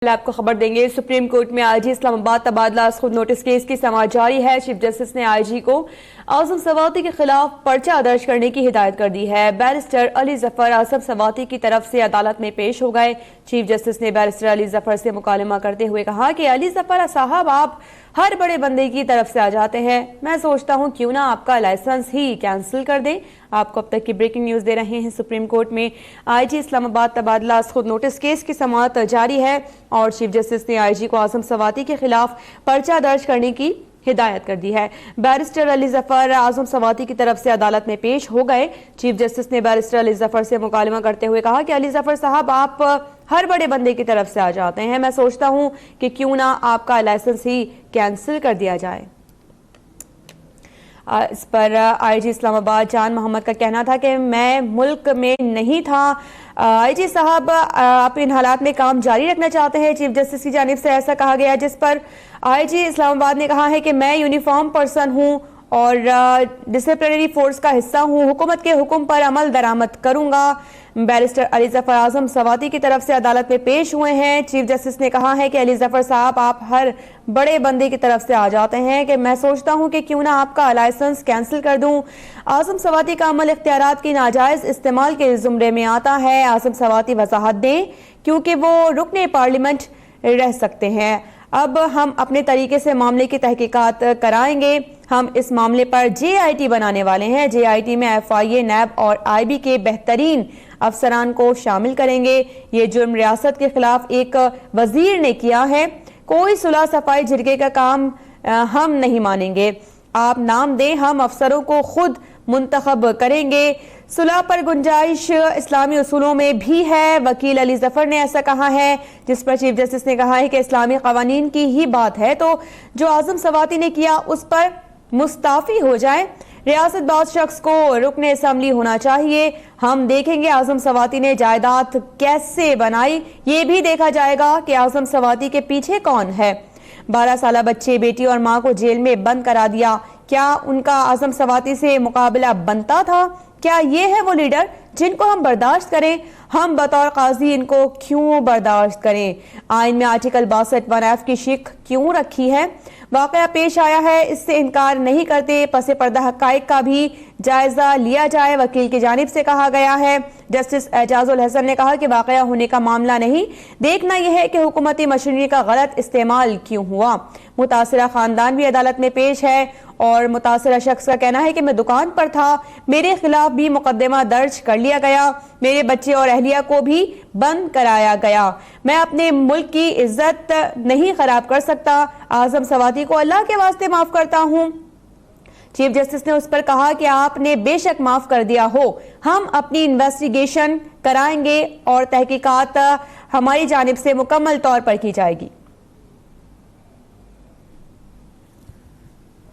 आपको खबर देंगे। सुप्रीम कोर्ट में आईजी इस्लामाबाद तबादला खुद नोटिस केस की समाअत जारी है। चीफ जस्टिस ने आईजी को आजम सवाती के खिलाफ पर्चा दर्ज करने की हिदायत कर दी है। बैरिस्टर अली जफर आजम सवाती की तरफ से अदालत में पेश हो गए। चीफ जस्टिस ने बैरिस्टर अली जफर से मुकालमा करते हुए कहा कि अली जफर साहब, आप हर बड़े बंदे की तरफ से आ जाते हैं। मैं सोचता हूं क्यों ना आपका लाइसेंस ही कैंसिल कर दें। आपको अब तक की ब्रेकिंग न्यूज दे रहे हैं। सुप्रीम कोर्ट में आईजी इस्लामाबाद तबादला खुद नोटिस केस की समाअत जारी है और चीफ जस्टिस ने आईजी को आजम सवाती के खिलाफ पर्चा दर्ज करने की हिदायत कर दी है। बैरिस्टर अली जफर आजम सवाती की तरफ से अदालत में पेश हो गए। चीफ जस्टिस ने बैरिस्टर अली जफर से मुकालमा करते हुए कहा कि अली जफर साहब, आप हर बड़े बंदे की तरफ से आ जाते हैं। मैं सोचता हूं कि क्यों ना आपका लाइसेंस ही कैंसिल कर दिया जाए। इस पर आईजी इस्लामाबाद जान मोहम्मद का कहना था कि मैं मुल्क में नहीं था। आईजी साहब, आप इन हालात में काम जारी रखना चाहते हैं। चीफ जस्टिस की जानिब से ऐसा कहा गया, जिस पर आईजी इस्लामाबाद ने कहा है कि मैं यूनिफॉर्म पर्सन हूं और डिसिप्लिनरी फोर्स का हिस्सा हूं। हुकूमत के हुक्म पर अमल दरामद करूंगा। बैरिस्टर अली जफर आजम सवाती की तरफ से अदालत में पेश हुए हैं। चीफ जस्टिस ने कहा है कि अली जफर साहब, आप हर बड़े बंदे की तरफ से आ जाते हैं कि मैं सोचता हूं कि क्यों ना आपका लाइसेंस कैंसिल कर दूं। आजम सवाती का अमल इख्तियारात की नाजायज इस्तेमाल के जुमरे में आता है। आजम सवाती वजाहत दें, क्योंकि वो रुकने पार्लियामेंट रह सकते हैं। अब हम अपने तरीके से मामले की तहकीकात कराएंगे। हम इस मामले पर JIT बनाने वाले हैं। JIT में FIA, NAB और IB के बेहतरीन अफसरान को शामिल करेंगे। ये जुर्म रियासत के खिलाफ एक वजीर ने किया है। कोई सुलह सफाई झिड़के का काम हम नहीं मानेंगे। आप नाम दें, हम अफसरों को खुद मुंतखब करेंगे। सुलह पर गुंजाइश इस्लामी उसूलों में भी है। वकील अली जफर ने ऐसा कहा है, जिस पर चीफ जस्टिस ने कहा है कि इस्लामी कवानीन की ही बात है तो जो आजम सवाती ने किया उस पर मुस्ताफी हो जाए। रियासत बाज शख्स को रुकने असम्बली होना चाहिए। हम देखेंगे आजम सवाती ने जायदाद कैसे बनाई। ये भी देखा जाएगा कि आजम सवाती के पीछे कौन है। 12 साल बच्चे, बेटी और मां को जेल में बंद करा दिया। क्या उनका आजम सवाती से मुकाबला बनता था? क्या ये है वो लीडर जिनको हम बर्दाश्त करें? हम बतौर काजी इनको क्यों बर्दाश्त करें? आइन में आर्टिकल 62(1)(f) की शिक क्यों रखी है? वाकया पेश आया है, इससे इनकार नहीं करते। पसे पर्दा हकाइक का भी जायजा लिया जाए, वकील की जानिब से कहा गया है। जस्टिस एजाजुल हसन ने कहा कि वाकया होने का मामला नहीं, देखना यह है कि हुकूमती मशीनरी का गलत इस्तेमाल क्यों हुआ। मुतासिरा खानदान भी अदालत में पेश है और मुतासिरा शख्स का कहना है कि मैं दुकान पर था, मेरे खिलाफ भी मुकदमा दर्ज कर लिया गया, मेरे बच्चे और अहलिया को भी बंद कराया गया। मैं अपने मुल्क की इज्जत नहीं खराब कर सकता। आजम सवाती को अल्लाह के वास्ते माफ करता हूं। चीफ जस्टिस ने उस पर कहा कि आपने बेशक माफ कर दिया हो, हम अपनी इन्वेस्टिगेशन कराएंगे और तहकीकात हमारी जानिब से मुकम्मल तौर पर की जाएगी।